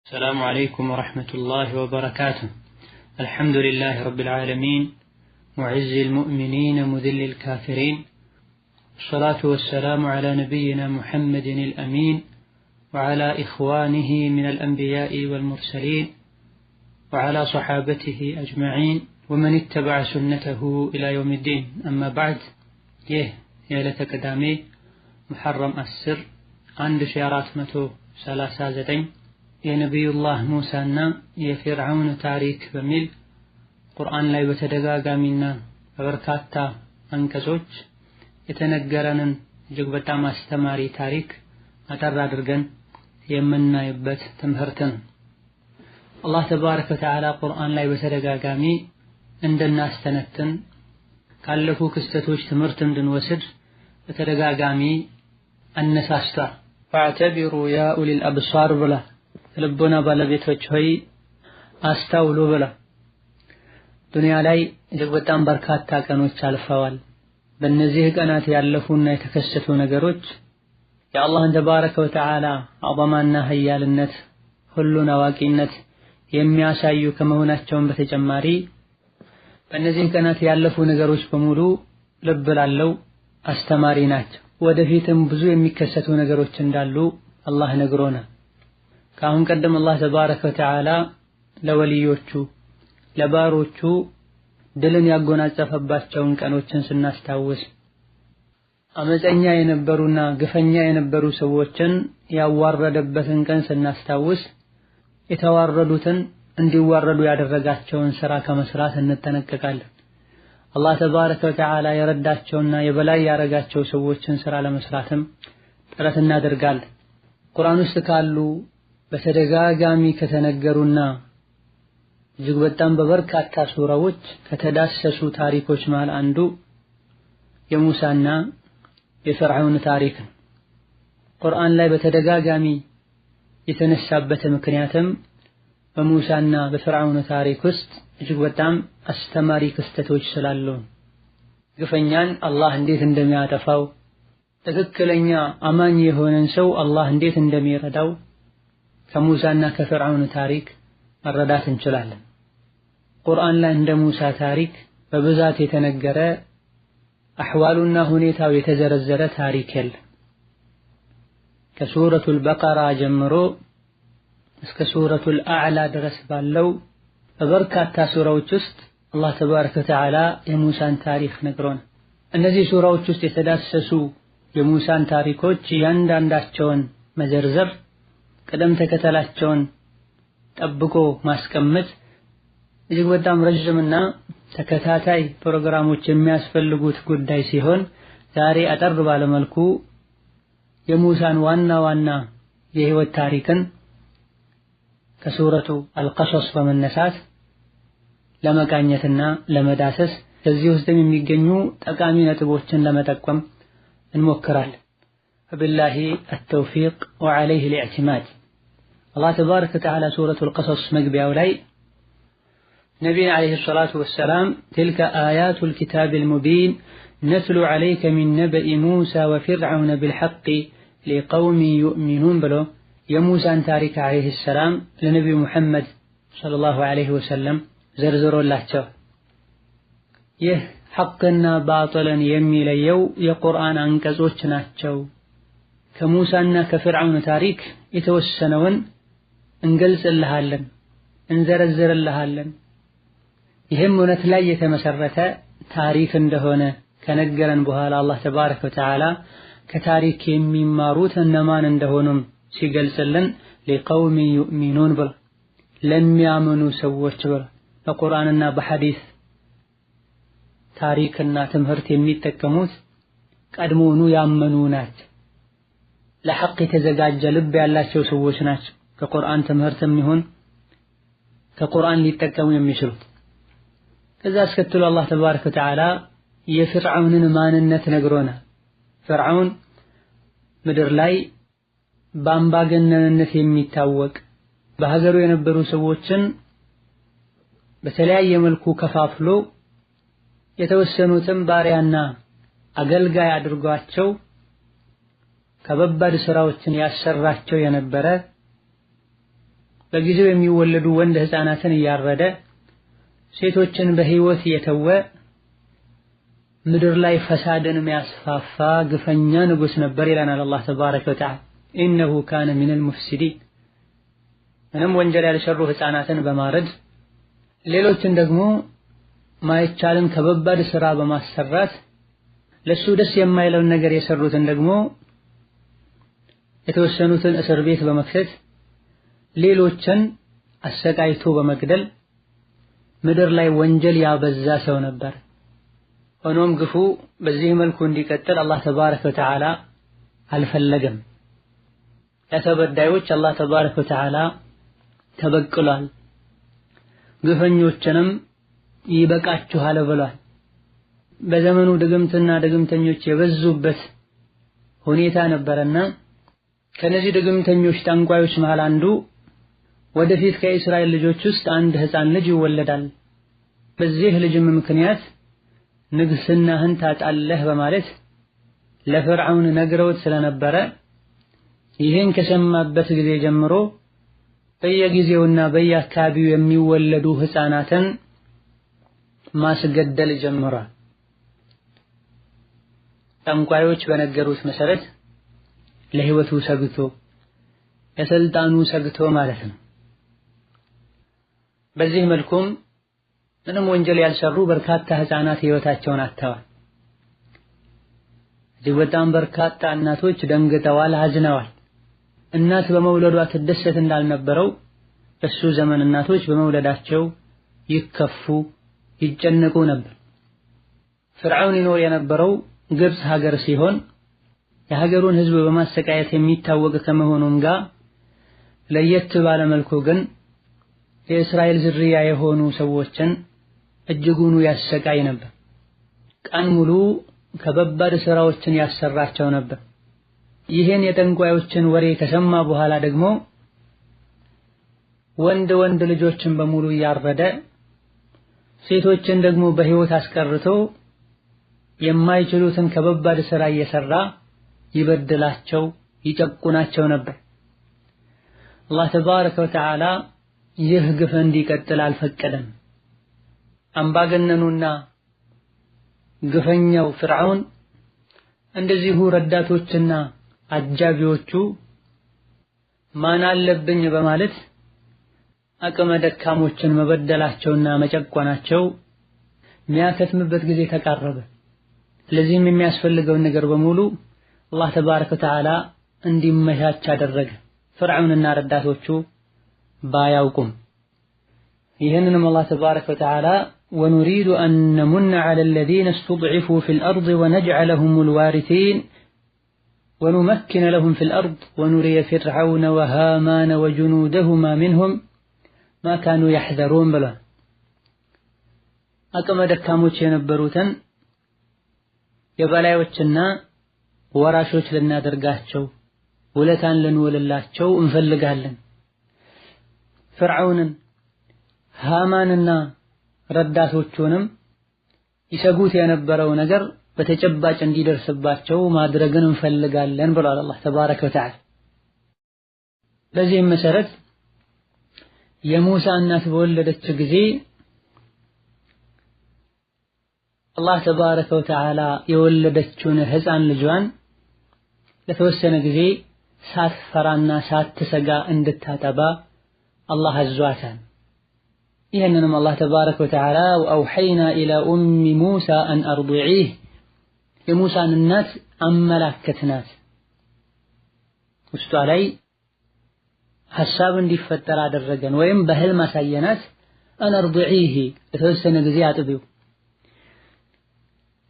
السلام عليكم ورحمة الله وبركاته. الحمد لله رب العالمين معز المؤمنين مذل الكافرين، الصلاة والسلام على نبينا محمد الأمين وعلى إخوانه من الأنبياء والمرسلين وعلى صحابته أجمعين ومن اتبع سنته إلى يوم الدين. أما بعد، يالة قدامي محرم السر عند شيارات متو 39 የነቢዩላህ ሙሳና የፊርዓውን ታሪክ በሚል ቁርአን ላይ በተደጋጋሚና በበርካታ አንቀጾች የተነገረንን እጅግ በጣም አስተማሪ ታሪክ አጠር አድርገን የምናይበት ትምህርት ነው። አላህ ተባረከ ወተዓላ ቁርአን ላይ በተደጋጋሚ እንድናስተነትን ካለፉ ክስተቶች ትምህርት እንድንወስድ በተደጋጋሚ አነሳስቷል። ፈአዕተቢሩ ያ ኡሊል አብሳር ብላ ልቦና ባለቤቶች ሆይ አስተውሉ ብላ። ዱንያ ላይ እጅግ በጣም በርካታ ቀኖች አልፈዋል። በእነዚህ ቀናት ያለፉና የተከሰቱ ነገሮች የአላህን ተባረከ ወተዓላ አዕዘማና ሀያልነት ሁሉን አዋቂነት የሚያሳዩ ከመሆናቸውም በተጨማሪ በእነዚህ ቀናት ያለፉ ነገሮች በሙሉ ልብ ላለው አስተማሪ ናቸው። ወደፊትም ብዙ የሚከሰቱ ነገሮች እንዳሉ አላህ ነግሮናል። ከአሁን ቀደም አላህ ተባረከ ወተዓላ ለወልዮቹ ለባሮቹ ድልን ያጎናጸፈባቸውን ቀኖችን ስናስታውስ፣ አመፀኛ የነበሩና ግፈኛ የነበሩ ሰዎችን ያዋረደበትን ቀን ስናስታውስ፣ የተዋረዱትን እንዲዋረዱ ያደረጋቸውን ሥራ ከመስራት እንጠነቀቃለን። አላህ ተባረከ ወተዓላ የረዳቸውና የበላይ ያረጋቸው ሰዎችን ሥራ ለመስራትም ጥረት እናደርጋለን። ቁርአን ውስጥ ካሉ በተደጋጋሚ ከተነገሩና እጅግ በጣም በበርካታ ሱራዎች ከተዳሰሱ ታሪኮች መሃል አንዱ የሙሳና የፊርዓውን ታሪክ ነው። ቁርአን ላይ በተደጋጋሚ የተነሳበት ምክንያትም በሙሳና በፊርዓውን ታሪክ ውስጥ እጅግ በጣም አስተማሪ ክስተቶች ስላሉ፣ ግፈኛን አላህ እንዴት እንደሚያጠፋው፣ ትክክለኛ አማኝ የሆነን ሰው አላህ እንዴት እንደሚረዳው ከሙሳና ከፊርዓውን ታሪክ መረዳት እንችላለን። ቁርአን ላይ እንደ ሙሳ ታሪክ በብዛት የተነገረ አህዋሉና ሁኔታው የተዘረዘረ ታሪክ የለም። ከሱረቱል በቀራ ጀምሮ እስከ ሱረቱል አዕላ ድረስ ባለው በበርካታ ሱራዎች ውስጥ አላህ ተባረከ ወተዓላ የሙሳን ታሪክ ነግሮን። እነዚህ ሱራዎች ውስጥ የተዳሰሱ የሙሳን ታሪኮች እያንዳንዳቸውን መዘርዘር፣ ቅደም ተከተላቸውን ጠብቆ ማስቀመጥ እጅግ በጣም ረጅምና ተከታታይ ፕሮግራሞች የሚያስፈልጉት ጉዳይ ሲሆን፣ ዛሬ አጠር ባለመልኩ የሙሳን ዋና ዋና የህይወት ታሪክን ከሱረቱ አልቀሶስ በመነሳት ለመቃኘትና ለመዳሰስ ከዚህ ውስጥም የሚገኙ ጠቃሚ ነጥቦችን ለመጠቆም እንሞክራለን። فبالله التوفيق وعليه الاعتماد. الله تبارك وتعالى سورة القصص مقبئة ولاي نبي عليه الصلاة والسلام تلك آيات الكتاب المبين نتلو عليك من نبأ موسى وفرعون بالحق لقوم يؤمنون بلو يموسى أن تارك عليه السلام لنبي محمد صلى الله عليه وسلم زرزروا الله جو يه حقنا باطلا يمي ليو يقرآن أنكزوشنا جو ከሙሳና ከፊርዓውን ታሪክ የተወሰነውን እንገልጽልሃለን፣ እንዘረዝርልሃለን። ይህም እውነት ላይ የተመሰረተ ታሪክ እንደሆነ ከነገረን በኋላ አላህ ተባረከ ወተዓላ ከታሪክ የሚማሩት እነማን እንደሆኑም ሲገልጽልን ለቀውም ዩእሚኑን ብሎ ለሚያምኑ ሰዎች ብሎ በቁርአንና በሐዲስ ታሪክና ትምህርት የሚጠቀሙት ቀድሞውኑ ያመኑ ናቸው። ለሐቅ የተዘጋጀ ልብ ያላቸው ሰዎች ናቸው። ከቁርአን ትምህርትም ይሁን ከቁርአን ሊጠቀሙ የሚችሉት። ከዛ አስከትሎ አላህ ተባረከ ወተዓላ የፊርዓውንን ማንነት ነግሮናል። ፊርዓውን ምድር ላይ በአምባገነንነት የሚታወቅ በሀገሩ የነበሩ ሰዎችን በተለያየ መልኩ ከፋፍሎ የተወሰኑትን ባሪያና አገልጋይ አድርጓቸው ከበባድ ስራዎችን ያሰራቸው የነበረ በጊዜው የሚወለዱ ወንድ ህፃናትን እያረደ ሴቶችን በህይወት የተወ ምድር ላይ ፈሳድን የሚያስፋፋ ግፈኛ ንጉስ ነበር ይለናል አላህ ተባረከ ወተዓላ። ኢነሁ ካነ ሚነል ሙፍሲዲን ምንም ወንጀል ያልሰሩ ህፃናትን በማረድ ሌሎችን ደግሞ ማይቻልን ከበባድ ስራ በማሰራት ለሱ ደስ የማይለውን ነገር የሰሩትን ደግሞ የተወሰኑትን እስር ቤት በመክተት ሌሎችን አሰቃይቶ በመግደል ምድር ላይ ወንጀል ያበዛ ሰው ነበር። ሆኖም ግፉ በዚህ መልኩ እንዲቀጥል አላህ ተባረከ ወተዓላ አልፈለገም። ለተበዳዮች አላህ ተባረከ ወተዓላ ተበቅሏል። ግፈኞችንም ይበቃችኋል ብሏል። በዘመኑ ድግምትና ድግምተኞች የበዙበት ሁኔታ ነበርና ከነዚህ ድግምተኞች ጠንቋዮች መሃል አንዱ ወደፊት ከእስራኤል ልጆች ውስጥ አንድ ህፃን ልጅ ይወለዳል፣ በዚህ ልጅም ምክንያት ንግስናህን ታጣለህ በማለት ለፍርዓውን ነግረውት ስለነበረ ይህን ከሰማበት ጊዜ ጀምሮ በየጊዜውና በየአካባቢው የሚወለዱ ህፃናትን ማስገደል ጀምሯል። ጠንቋዮች በነገሩት መሰረት ለህይወቱ ሰግቶ ለስልጣኑ ሰግቶ ማለት ነው። በዚህ መልኩም ምንም ወንጀል ያልሰሩ በርካታ ህፃናት ህይወታቸውን አጥተዋል። እጅግ በጣም በርካታ እናቶች ደንግጠዋል፣ አዝነዋል። እናት በመውለዷ ትደሰት እንዳልነበረው በሱ ዘመን እናቶች በመውለዳቸው ይከፉ ይጨነቁ ነበር። ፍርዓውን ይኖር የነበረው ግብጽ ሀገር ሲሆን የሀገሩን ህዝብ በማሰቃየት የሚታወቅ ከመሆኑም ጋር ለየት ባለ መልኩ ግን የእስራኤል ዝርያ የሆኑ ሰዎችን እጅጉኑ ያሰቃይ ነበር። ቀን ሙሉ ከበባድ ስራዎችን ያሰራቸው ነበር። ይህን የጠንቋዮችን ወሬ ከሰማ በኋላ ደግሞ ወንድ ልጆችን በሙሉ ያረደ ሴቶችን ደግሞ በህይወት አስቀርቶ የማይችሉትን ከበባድ ስራ እየሰራ ይበድላቸው ይጨቁናቸው ነበር። አላህ ተባረከ ወተዓላ ይህ ግፍ እንዲቀጥል አልፈቀደም። አምባገነኑና ግፈኛው ፍርዓውን እንደዚሁ ረዳቶችና አጃቢዎቹ ማን አለብኝ በማለት አቅመ ደካሞችን መበደላቸውና መጨቆናቸው የሚያከትምበት ጊዜ ተቃረበ። ለዚህም የሚያስፈልገውን ነገር በሙሉ አላህ ተባረከ ወተዓላ እንዲመቻች አደረገ። ፍርዓውንና ረዳቶቹ ባያውቁም ይህንንም አላህ ተባረከ ወተዓላ ወኑሪዱ አን ነሙነ ዐለ አለዚነ እስተድዒፉ ፊል አርድ ወነጅዐለሁም አልዋሪሲን ወኑመኪነ ለሁም ፊል አርድ ወኑሪየ ፊርዐውነ ወሃማነ ወጁኑደሁማ ሚንሁም ማ ካኑ የሕዘሩን ብሏል። አቅመ ደካሞች የነበሩትን የበላዮችና ወራሾች ልናደርጋቸው ውለታን ልንውልላቸው እንፈልጋለን። ፍርዓውንን ሃማንና ረዳቶቹንም ይሰጉት የነበረው ነገር በተጨባጭ እንዲደርስባቸው ማድረግን እንፈልጋለን ብሏል አላህ ተባረከ ወተዓላ። በዚህም መሰረት የሙሳ እናት በወለደች ጊዜ አላህ ተባረከ ወተዓላ የወለደችውን ህፃን ልጇን ለተወሰነ ጊዜ ሳትፈራና ሳትሰጋ እንድታጠባ አላህ አዟታል። ይህንንም አላህ ተባረከ ወተዓላ ወአውሐይና ኢላ ኡሚ ሙሳ አን አርዲዒህ የሙሳን እናት አመላከትናት፣ ውስጧ ላይ ሐሳብ እንዲፈጠር አደረገን ወይም በህልም አሳየናት። አን አርዲዒህ ለተወሰነ ጊዜ አጥቢው።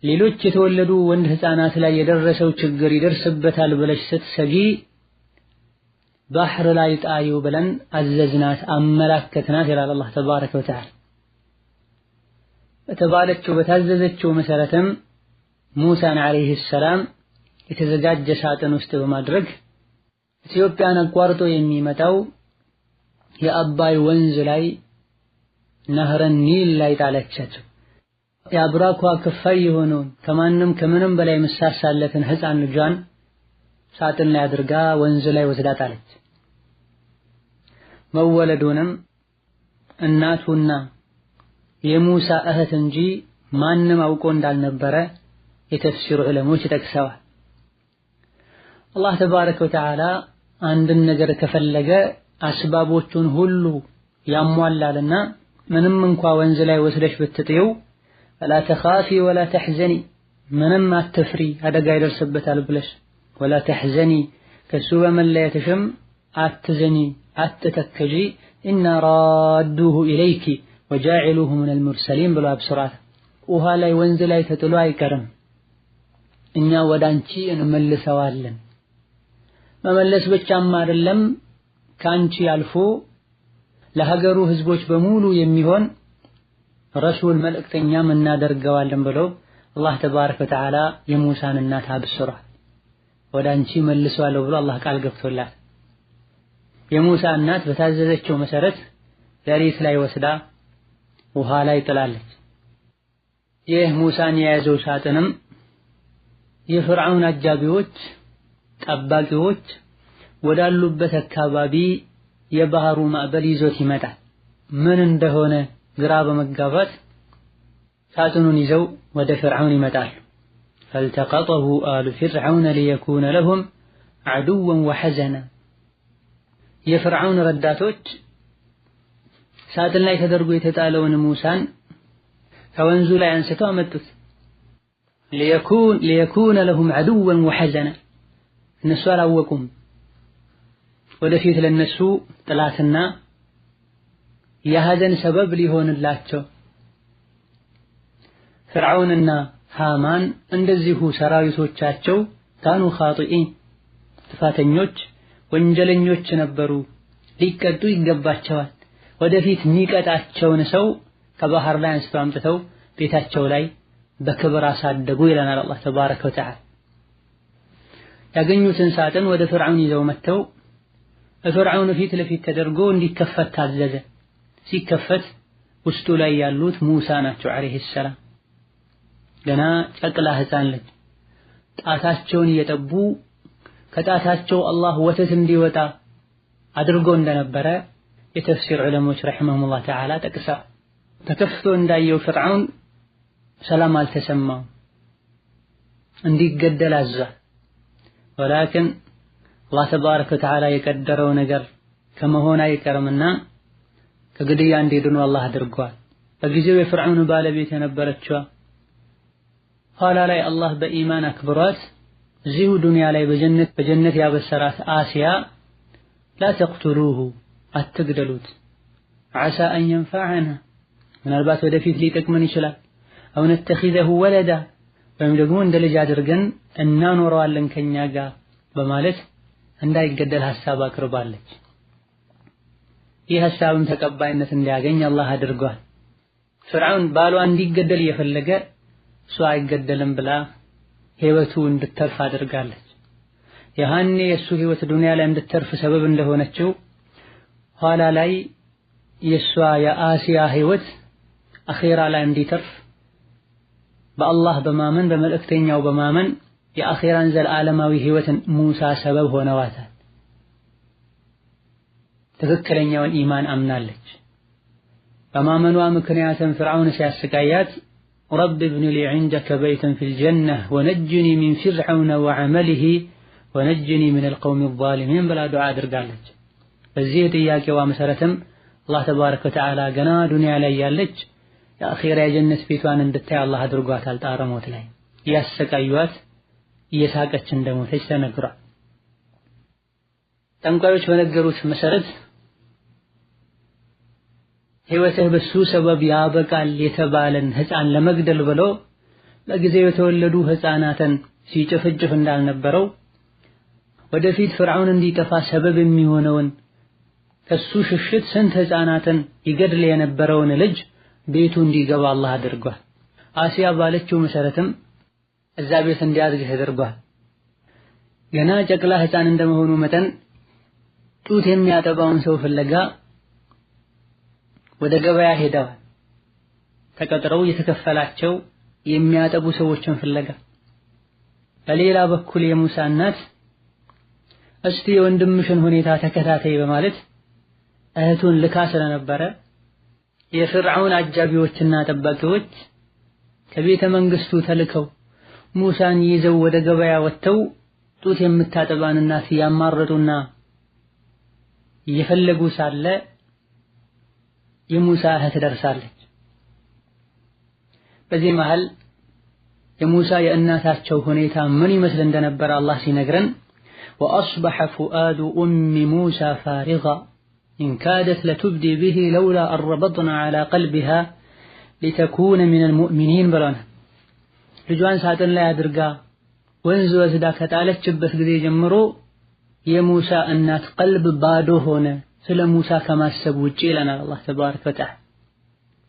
ሌሎች የተወለዱ ወንድ ህፃናት ላይ የደረሰው ችግር ይደርስበታል ብለሽ ስትሰጊ ባህር ላይ ጣዩ ብለን አዘዝናት አመላከትናት ይላል አላህ ተባረከ ወተዓላ። በተባለችው በታዘዘችው መሰረትም ሙሳን አለይሂ ሰላም የተዘጋጀ ሳጥን ውስጥ በማድረግ ኢትዮጵያን አቋርጦ የሚመጣው የአባይ ወንዝ ላይ ነህረን ኒል ላይ ጣለቻቸው። የአብራኳ ክፋይ የሆነውን ከማንም ከምንም በላይ መሳሳለትን ህፃን ልጇን ሳጥን ላይ አድርጋ ወንዝ ላይ ወስዳ ጣለች። መወለዱንም እናቱና የሙሳ እህት እንጂ ማንም አውቆ እንዳልነበረ የተፍሲሩ ዑለሞች ጠቅሰዋል። አላህ ተባረከ ወተዓላ አንድን ነገር ከፈለገ አስባቦቹን ሁሉ ያሟላልና ምንም እንኳ ወንዝ ላይ ወስደሽ ብትጥዪው ወላ ተኻፊ ወላ ተሕዘኒ ምንም አትፍሪ አደጋ ይደርስበታል ብለሽ ወላ ተሕዘኒ ከሱ በመለየትሽም አትዘኒ አትተከጂ ኢና ራዱሁ ኢለይኪ ወጃዒሉሁ ሚነል ሙርሰሊን ብሎ አብስራት። ውሃ ላይ ወንዝ ላይ ተጥሎ አይቀርም፣ እኛ ወደ አንቺ እንመልሰዋለን። መመለስ ብቻም አይደለም ከአንቺ አልፎ ለሀገሩ ህዝቦች በሙሉ የሚሆን ረሱል መልእክተኛም እናደርገዋለን ብሎ አላህ ተባረከ ወተዓላ የሙሳን እናት አብስሯል። ወደ አንቺ መልሰዋለሁ ብሎ አላህ ቃል ገብቶላት የሙሳ እናት በታዘዘችው መሰረት ሌሊት ላይ ወስዳ ውሃ ላይ ጥላለች። ይህ ሙሳን የያዘው ሳጥንም የፍርዓውን አጃቢዎች ጠባቂዎች ወዳሉበት አካባቢ የባህሩ ማዕበል ይዞት ይመጣል። ምን እንደሆነ ግራ በመጋባት ሳጥኑን ይዘው ወደ ፍርዓውን ይመጣሉ። فالتقطه آل فرعون ليكون لهم عدوا وحزنا የፍርዓውን ረዳቶች ሳጥን ላይ ተደርጎ የተጣለውን ሙሳን ከወንዙ ላይ አንስተው አመጡት። ليكون لهم عدوا وحزنا እነሱ አላወቁም ወደፊት ለነሱ ጥላትና የሐዘን ሰበብ ሊሆንላቸው። ፍርዓውንና ሃማን እንደዚሁ ሰራዊቶቻቸው ካኑ ኻጢኢን ጥፋተኞች ወንጀለኞች ነበሩ፣ ሊቀጡ ይገባቸዋል። ወደፊት የሚቀጣቸውን ሰው ከባህር ላይ አንስተው አምጥተው ቤታቸው ላይ በክብር አሳደጉ ይለናል አላህ ተባረከ ወተዓላ። ያገኙትን ሳጥን ወደ ፍርዓውን ይዘው መጥተው ፍርዓውን ፊት ለፊት ተደርጎ እንዲከፈት ታዘዘ። ሲከፈት ውስጡ ላይ ያሉት ሙሳ ናቸው አለይሂ ሰላም። ገና ጨቅላ ህፃን ልጅ ጣታቸውን እየጠቡ ከጣታቸው አላህ ወተት እንዲወጣ አድርጎ እንደነበረ የተፍሲር ዑለሞች ረሂመሁሙላህ ተዓላ ጠቅሳ ተከፍቶ እንዳየው ፍርዓውን ሰላም አልተሰማው እንዲገደል አዘዘ። ወላኪን አላህ ተባረከ ወተዓላ የቀደረው ነገር ከመሆን አይቀርምና ከግድያ እንዲድኑ አላህ አድርጓል። በጊዜው የፍርዓውን ባለቤት የነበረችው ኋላ ላይ አላህ በኢማን አክብሯት እዚሁ ዱንያ ላይ በጀነት ያበሰራት አሲያ ላ ተቅቱሉሁ አትግደሉት ዓሳ አን የንፈዐና ምናልባት ወደፊት ሊጠቅመን ይችላል አው ነተኺዘሁ ወለዳ ወይም ደግሞ እንደ ልጅ አድርገን እናኖረዋለን ከኛ ጋር በማለት እንዳይገደል ሐሳብ አቅርባለች። ይህ ሐሳብም ተቀባይነት እንዲያገኝ አላህ አድርጓል። ፍርዓውን ባሏ እንዲገደል የፈለገ እሷ አይገደልም ብላ ህይወቱ እንድትተርፍ አድርጋለች። ያኔ የሱ ህይወት ዱንያ ላይ እንድትተርፍ ሰበብ እንደሆነችው ኋላ ላይ የሷ የአሲያ ህይወት አኺራ ላይ እንዲተርፍ በአላህ በማመን በመልእክተኛው በማመን የአኺራን ዘላለማዊ ህይወትን ሙሳ ሰበብ ሆነዋታል። ትክክለኛውን ኢማን አምናለች። በማመኗ ምክንያትም ፍርዓውን ሲያሰቃያት رب ابن لي عندك بيتا في الجنة ونجني من فرعون وعمله ونجني من القوم الظالمين بلا دعاء درقالج በዚህ ጥያቄዋ መሰረትም አላህ ተባረከ ወተዓላ ገና ዱንያ ላይ ያለች የአኺራ የጀነት ቤቷን እንድታይ አላህ አድርጓታል። ጣረ ሞት ላይ ያሰቃዩት እየሳቀች እንደሞተች ተነግሯል። ጠንቋዮች በነገሩት መሰረት ህይወትህ በሱ ሰበብ ያበቃል የተባለን ህፃን ለመግደል ብሎ በጊዜው የተወለዱ ህፃናትን ሲጨፈጭፍ እንዳልነበረው ወደፊት ፍርዓውን እንዲጠፋ ሰበብ የሚሆነውን ከሱ ሽሽት ስንት ህፃናትን ይገድል የነበረውን ልጅ ቤቱ እንዲገባ አላህ አድርጓል። አሲያ ባለችው መሰረትም እዛ ቤት እንዲያድግ ተደርጓል። ገና ጨቅላ ህፃን እንደመሆኑ መጠን ጡት የሚያጠባውን ሰው ፍለጋ ወደ ገበያ ሄደዋል። ተቀጥረው የተከፈላቸው የሚያጠቡ ሰዎችን ፍለጋ። በሌላ በኩል የሙሳ እናት እስቲ የወንድምሽን ሁኔታ ተከታታይ በማለት እህቱን ልካ ስለነበረ የፍርዓውን አጃቢዎችና ጠባቂዎች ከቤተ መንግስቱ ተልከው ሙሳን ይዘው ወደ ገበያ ወጥተው ጡት የምታጠባን እናት ያማረጡና እየፈለጉ ሳለ የሙሳ እህት ደርሳለች። በዚህ መሃል የሙሳ የእናታቸው ሁኔታ ምን ይመስል እንደነበረ አላህ ሲነግረን وأصبح فؤاد أم موسى فارغا إن كادت لتبدي به لولا أن ربطنا على قلبها لتكون من المؤمنين بلونا ልጇን ሳጥን ላይ አድርጋ ወንዝ ወስዳ ከጣለችበት ጊዜ ጀምሮ የሙሳ እናት ቀልብ ባዶ ሆነ ስለ ሙሳ ከማሰብ ውጪ ይለናል አላህ ተባረከ ወተዓላ።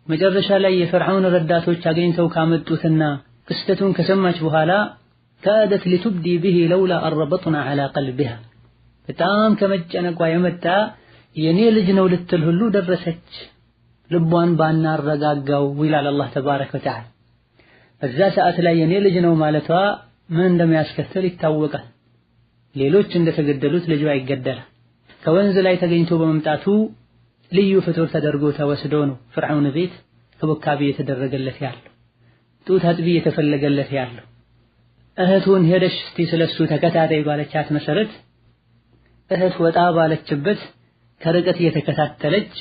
መጨረሻ ላይ የፍርዓውን ረዳቶች አገኝተው ካመጡትና ክስተቱን ከሰማች በኋላ ካደት ሊቱብዲ ቢሂ ለውላ አረበጥና ዐላ ቀልቢሃ በጣም ከመጨነቋ የመጣ የኔ ልጅ ነው ልትል ሁሉ ደረሰች። ልቧን ባናረጋጋው ይላል አላህ ተባረከ ወተዓላ። በዛ ሰዓት ላይ የኔ ልጅ ነው ማለቷ ምን እንደሚያስከትል ይታወቃል። ሌሎች እንደተገደሉት ልጇ ይገደላል። ከወንዝ ላይ ተገኝቶ በመምጣቱ ልዩ ፍጡር ተደርጎ ተወስዶ ነው ፍርዓውን ቤት ክብካቤ የተደረገለት ያለው ጡት አጥቢ የተፈለገለት ያለው። እህቱን ሄደሽ እስቲ ስለሱ ተከታታይ ባለቻት መሰረት እህት ወጣ ባለችበት ከርቀት እየተከታተለች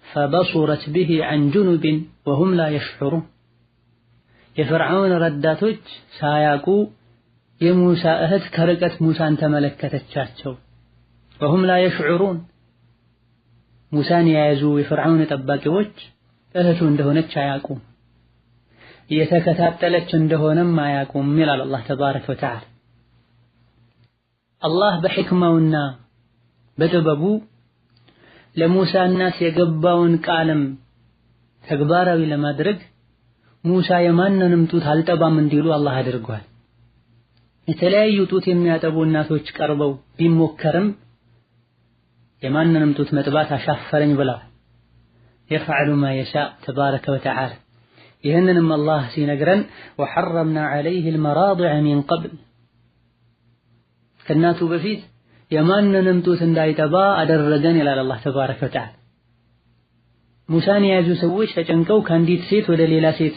فبصرت به عن جنب وهم لا يشعرون የፍርዓውን ረዳቶች ሳያቁ የሙሳ እህት ከርቀት ሙሳን ተመለከተቻቸው። وهم لا يشعرون ሙሳን የያዙ የፍርዓውን ጠባቂዎች እህቱ እንደሆነች አያቁም፣ እየተከታተለች እንደሆነም አያቁም ይላል አላህ ተባረከ ወተዓላ። አላህ በሕክማውና በጥበቡ ለሙሳ እናት የገባውን ቃልም ተግባራዊ ለማድረግ ሙሳ የማንንም ጡት አልጠባም እንዲሉ አላህ አድርጓል። የተለያዩ ጡት የሚያጠቡ እናቶች ቀርበው ቢሞከርም የማንንም ጡት መጥባት አሻፈረኝ ብለዋል። يفعل ما يشاء تبارك وتعالى። ይህንንም አላህ ሲነግረን وحرمنا عليه المراضع من قبل ከእናቱ በፊት የማንንም ጡት እንዳይጠባ አደረገን ይላል አላህ ተባረከ ወተዓላ። ሙሳን የያዙ ሰዎች ተጨንቀው ከአንዲት ሴት ወደ ሌላ ሴት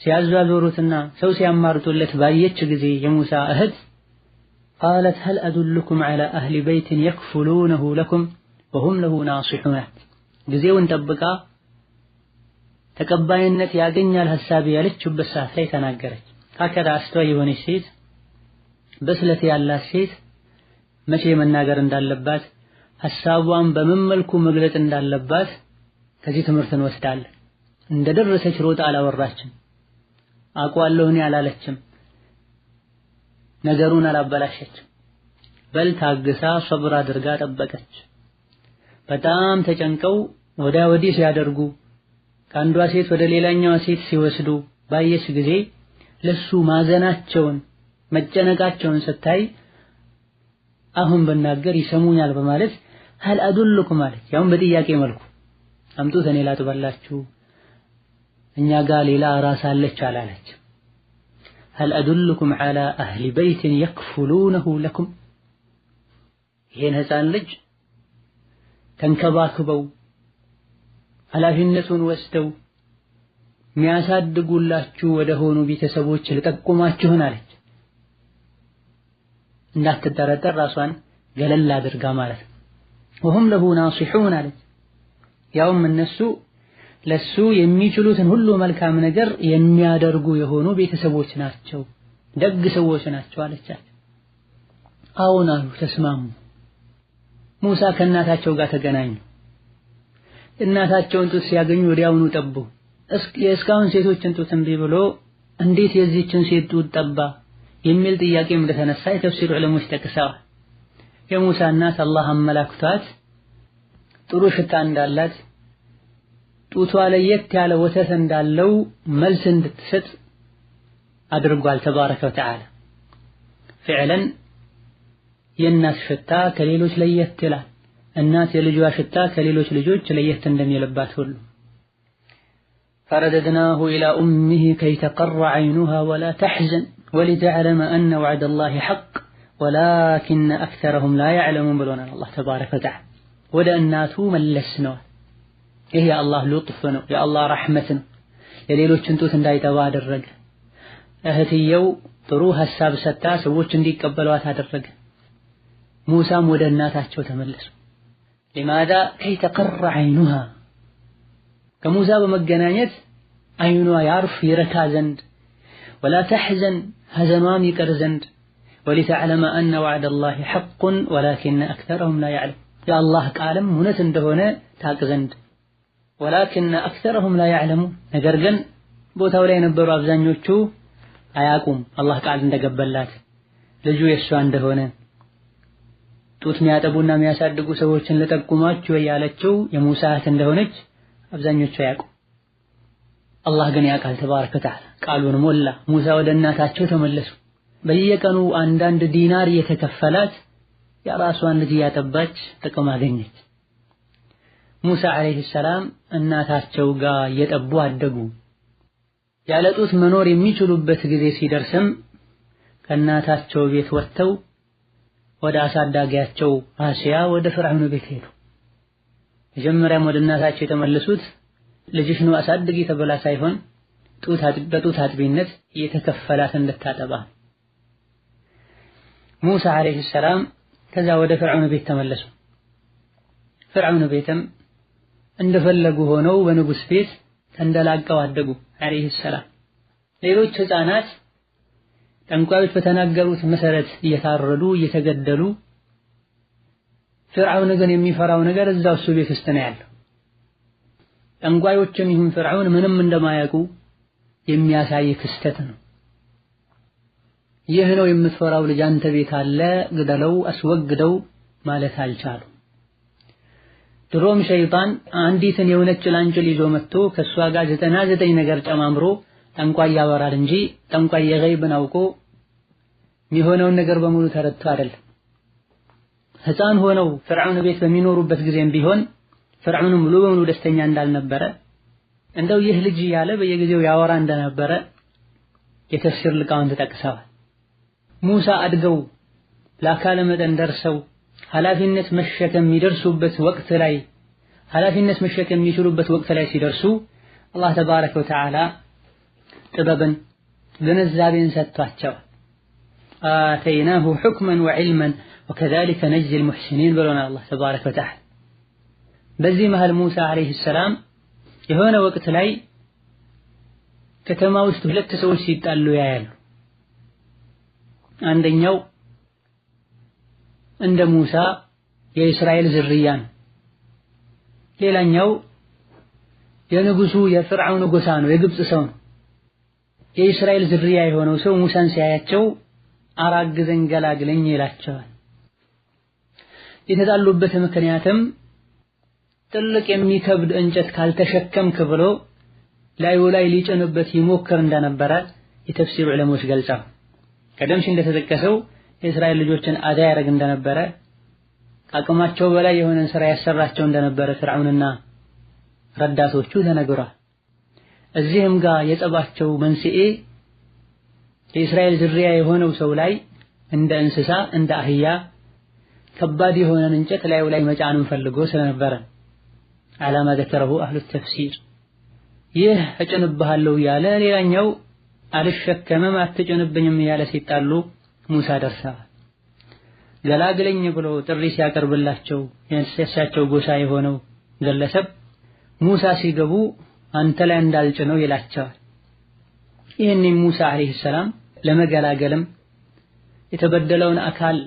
ሲያዟዟሩትና ሰው ሲያማርጡለት ባየች ጊዜ የሙሳ እህት قالت هل أدلكم على أهل بيت يكفلونه لكم وهم له ناصحون ጊዜውን ጠብቃ ተቀባይነት ያገኛል ሐሳብ ያለችበት ሰዓት ላይ ተናገረች። ካከዳ አስተዋይ የሆነች ሴት በስለት ያላት ሴት መቼ መናገር እንዳለባት ሐሳቧን በምን መልኩ መግለጽ እንዳለባት ከዚህ ትምህርት እንወስዳለን። እንደደረሰች ሮጣ አላወራችም፣ አቋለሁ እኔ አላለችም፣ ነገሩን አላበላሸችም። በል ታግሳ ሶብር አድርጋ ጠበቀች። በጣም ተጨንቀው ወዲያ ወዲህ ሲያደርጉ ከአንዷ ሴት ወደ ሌላኛዋ ሴት ሲወስዱ ባየች ጊዜ ለሱ ማዘናቸውን መጨነቃቸውን ስታይ አሁን በናገር ይሰሙኛል በማለት هل أدلكم ማለት ያውም በጥያቄ መልኩ አምጡት እኔ ላጥባላችሁ እኛ ጋር ሌላ ራስ አለች አላለች። هل أدلكم على أهل بيت يكفلونه لكم ይሄን ህፃን ልጅ ተንከባክበው ኃላፊነቱን ወስደው የሚያሳድጉላችሁ ወደ ሆኑ ቤተሰቦች ልጠቁማችሁን አለች። እንዳትጠረጠር ራሷን ገለል አድርጋ ማለት ነው። وهم له ناصحون አለች። ያውም እነሱ ለሱ የሚችሉትን ሁሉ መልካም ነገር የሚያደርጉ የሆኑ ቤተሰቦች ናቸው፣ ደግ ሰዎች ናቸው አለቻቸው። አዎን አሉ፣ ተስማሙ። ሙሳ ከእናታቸው ጋር ተገናኙ። እናታቸውን ጡት ሲያገኙ ወዲያውኑ ጠቡ። የእስካሁን ሴቶችን ጡት እምቢ ብሎ እንዴት የዚህችን ሴት ጡት ጠባ የሚል ጥያቄም እንደተነሳ የተፍሲር ዑለሞች ጠቅሰዋል። የሙሳ እናት አላህ አመላክቷት ጥሩ ሽታ እንዳላት ጡቷ ለየት ያለ ወተት እንዳለው መልስ እንድትሰጥ አድርጓል ተባረከ ወተዓላ። ፍዕለን የእናት ሽታ ከሌሎች ለየት ይላል። እናት የልጇ ሽታ ከሌሎች ልጆች ለየት እንደሚልባት ሁሉ فرددناه إلى أمه كي تقر عينها ولا تحزن ولتعلم أن وعد الله حق ولكن أكثرهم لا يعلمون ብሎናል አላህ ተባረከ ወተዓላ። ወደ እናቱ መለስ ነው። ይሄ የአላህ ሉጥፍ ነው፣ የአላህ ረሕመት ነው። የሌሎችን ጡት እንዳይጠባ አደረገ። እህትየው ጥሩ ሐሳብ ሰጥታ ሰዎች እንዲቀበሏት አደረገ። ሙሳም ወደ እናታቸው ተመለሱ። ሊማዛ ከይ ተቀረ ዐይኑሃ ከሙሳ በመገናኘት አይኗ ያርፍ ይረካ ዘንድ ወላ ተሕዘን ሐዘኗም ይቀር ዘንድ ወሊተዕለመ አነ ወዕደላሂ ሐቁን ወላኪነ አክተረሁም ላ ያዕለም የአላህ ቃልም እውነት እንደሆነ ታቅ ዘንድ ወላኪነ አክተረሁም ላ ያዕለሙን ነገር ግን ቦታው ላይ የነበሩ አብዛኞቹ አያቁም አላህ ቃል እንደገበላት ልጁ የሷ እንደሆነ ጡት የሚያጠቡና የሚያሳድጉ ሰዎችን ለጠቁማችሁ ያለችው የሙሳ እህት እንደሆነች አብዛኞቹ አያቁም። አላህ ግን ያውቃል ተባረከ ወተዓላ ቃሉን ሞላ። ሙሳ ወደ እናታቸው ተመለሱ። በየቀኑ አንዳንድ ዲናር የተከፈላት የራሷን ልጅ ያጠባች ጥቅም አገኘች። ሙሳ አለይሂ ሰላም እናታቸው ጋር እየጠቡ አደጉ። ያለ ጡት መኖር የሚችሉበት ጊዜ ሲደርስም ከእናታቸው ቤት ወጥተው ወደ አሳዳጊያቸው አሲያ ወደ ፍርዓውን ቤት ሄዱ። መጀመሪያም ወደ እናታቸው የተመለሱት ልጅሽ ነው አሳድጊ ተብላ ሳይሆን በጡት አጥቢነት እየተከፈላት እንድታጠባ። ሙሳ አለይሂ ሰላም ከዛ ወደ ፍርዓውን ቤት ተመለሱ። ፍርዓውን ቤትም እንደፈለጉ ሆነው በንጉስ ቤት ተንደላቀው አደጉ አለይሂ ሰላም። ሌሎች ህፃናት ጠንቋዮች በተናገሩት መሰረት እየታረዱ እየተገደሉ፣ ፍርዓውን ግን የሚፈራው ነገር እዛው እሱ ቤት ውስጥ ነው ያለው። ጠንቋዮችም ይሁን ፍርዓውን ምንም እንደማያውቁ የሚያሳይ ክስተት ነው። ይህ ነው የምትፈራው ልጅ አንተ ቤት አለ ግደለው አስወግደው ማለት አልቻሉ። ድሮም ሸይጣን አንዲትን የሆነች ጭላንጭል ይዞ መጥቶ ከሷ ጋር 99 ነገር ጨማምሮ ጠንቋይ ያወራል እንጂ ጠንቋይ የገይብን አውቆ የሚሆነውን ነገር በሙሉ ተረድቶ አይደለም። ህፃን ሆነው ፍርዓውን ቤት በሚኖሩበት ጊዜም ቢሆን ፍርዓውን ሙሉ በሙሉ ደስተኛ እንዳልነበረ እንደው ይህ ልጅ ያለ በየጊዜው ያወራ እንደነበረ የተፍሲር ሊቃውንት ተጠቅሰዋል። ሙሳ አድገው ለአካለ መጠን ደርሰው ኃላፊነት መሸከም የሚደርሱበት ወቅት ላይ ኃላፊነት መሸከም የሚችሉበት ወቅት ላይ ሲደርሱ አላህ ተባረከ ወተዓላ ጥበብን ግንዛቤን ሰጥቷቸው አተይናሁ ሑክመን ወዕልመን ወከዛሊከ ነጅዚል ሙሕሲኒን ብሎናል አላህ ተባረከ ወተዓላ። በዚህ መሃል ሙሳ አለይሂ ሰላም የሆነ ወቅት ላይ ከተማ ውስጥ ሁለት ሰዎች ሲጣሉ ያያሉ። አንደኛው እንደ ሙሳ የእስራኤል ዝርያ ነው። ሌላኛው የንጉሱ የፍርዓውን ጎሳ ነው፣ የግብጽ ሰው ነው። የእስራኤል ዝርያ የሆነው ሰው ሙሳን ሲያያቸው አራግዘኝ ገላግለኝ ይላቸዋል። የተጣሉበት ምክንያትም ትልቅ የሚከብድ እንጨት ካልተሸከምክ ብሎ ላዩ ላይ ሊጭንበት ይሞክር እንደነበረ የተፍሲር ዑለሞች ገልጸው ቀደም ሲል እንደተጠቀሰው የእስራኤል ልጆችን አዳ ያደርግ እንደነበረ ከአቅማቸው በላይ የሆነን ስራ ያሰራቸው እንደነበረ ፍርዓውንና ረዳቶቹ ተነግሯል። እዚህም ጋር የጸባቸው መንስኤ የእስራኤል ዝርያ የሆነው ሰው ላይ እንደ እንስሳ እንደ አህያ ከባድ የሆነን እንጨት ላዩ ላይ መጫንን ፈልጎ ስለነበረ ዓላማ ዘከረሁ አህሉ ተፍሲር። ይህ እጭንብሃለሁ ያለ ሌላኛው አልሸከመም አትጭንብኝም ያለ ሲጣሉ ሙሳ ደርሰዋል። ገላግለኝ ብሎ ጥሪ ሲያቀርብላቸው የእሳቸው ጎሳ የሆነው ግለሰብ ሙሳ ሲገቡ አንተ ላይ እንዳልጭነው ይላቸዋል። ይህን ሙሳ አለይሂ ሰላም ለመገላገልም የተበደለውን አካል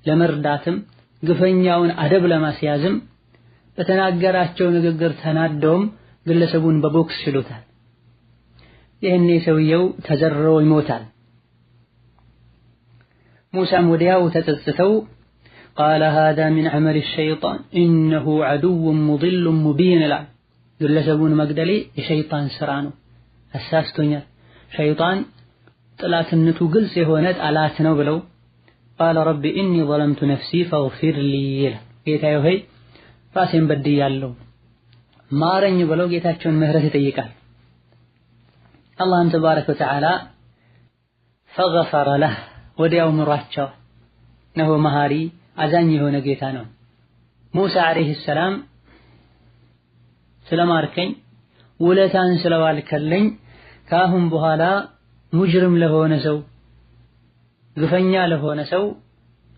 ለመርዳትም ግፈኛውን አደብ ለማስያዝም በተናገራቸው ንግግር ተናደውም ግለሰቡን በቦክስ ይሉታል። ይህኔ ሰውየው ተዘርሮ ይሞታል። ሙሳም ወዲያው ተጸጽተው ቃለ ሃዛ ሚን ዐመል ሸይጣን ኢነሁ ዐዱውን ሙዲሉን ሙቢን ይላል። ግለሰቡን መግደሌ የሸይጣን ስራ ነው፣ አሳስቶኛል፣ ሸይጣን ጥላትነቱ ግልጽ የሆነ ጠላት ነው ብለው ቃለ ረቢ ኢኒ ظለምቱ ነፍሲ ፈግፊር ሊ ይላል። ጌታዬ ሆይ ራሴን በድያለሁ ማረኝ ብለው ጌታቸውን ምህረት ይጠይቃል። አላህም ተባረከ ወተዓላ ፈገፈረ ለህ ወዲያው ምሯቸው ነው፣ መሃሪ አዛኝ የሆነ ጌታ ነው። ሙሳ አለይሂ ሰላም ስለማርከኝ ውለታን ስለዋልከልኝ ካሁን በኋላ ሙጅሪም ለሆነ ሰው ግፈኛ ለሆነ ሰው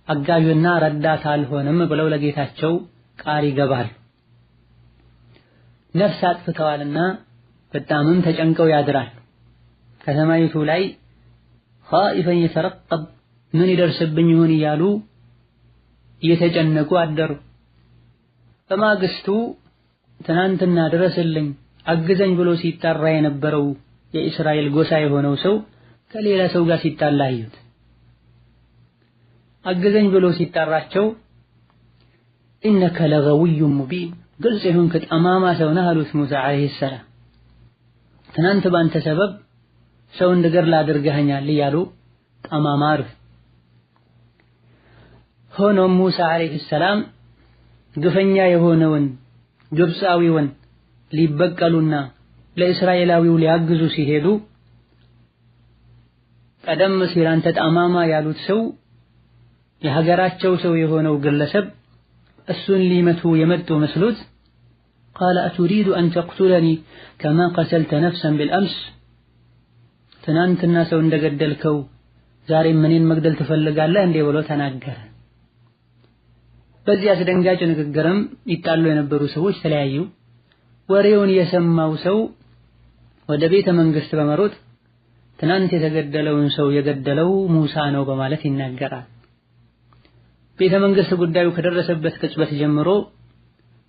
አጋዥና ረዳት አልሆንም ብለው ለጌታቸው ቃል ይገባል። ነፍስ አጥፍተዋልና በጣምም ተጨንቀው ያድራል። ከሰማይቱ ላይ ኻኢፈን የተረቀብ ምን ይደርስብኝ ይሆን እያሉ እየተጨነቁ አደሩ። በማግስቱ ትናንትና ድረስልኝ አግዘኝ ብሎ ሲጠራ የነበረው የእስራኤል ጎሳ የሆነው ሰው ከሌላ ሰው ጋር ሲጣላ አዩት። አግዘኝ ብሎ ሲጠራቸው ኢነከ ለገዊዩን ሙቢን ግልጽ የሆንክ ጠማማ ሰው ነህ አሉት ሙሳ አለይሂ ሰላም። ትናንት ባንተ ሰበብ ሰው እንድገድል አድርገኸኛል እያሉ ጠማማ አሉት። ሆኖም ሙሳ አለይሂ ሰላም ግፈኛ የሆነውን ግብፃዊውን ሊበቀሉና ለእስራኤላዊው ሊያግዙ ሲሄዱ ቀደም ሲል አንተ ጠማማ ያሉት ሰው የሀገራቸው ሰው የሆነው ግለሰብ እሱን ሊመቱ የመጡ መስሎት ቃለ አቱሪዱ አን ተቅቱለኒ ከማ ቀተልተ ነፍሰን ቢልአምስ ትናንትና ሰው እንደገደልከው ዛሬም እኔን መግደል ትፈልጋለህ እንዴ ብሎ ተናገረ። በዚህ አስደንጋጭ ንግግርም ይጣሉ የነበሩ ሰዎች ተለያዩ። ወሬውን የሰማው ሰው ወደ ቤተ መንግስት በመሮጥ ትናንት የተገደለውን ሰው የገደለው ሙሳ ነው በማለት ይናገራል። ቤተ መንግስት ጉዳዩ ከደረሰበት ቅጽበት ጀምሮ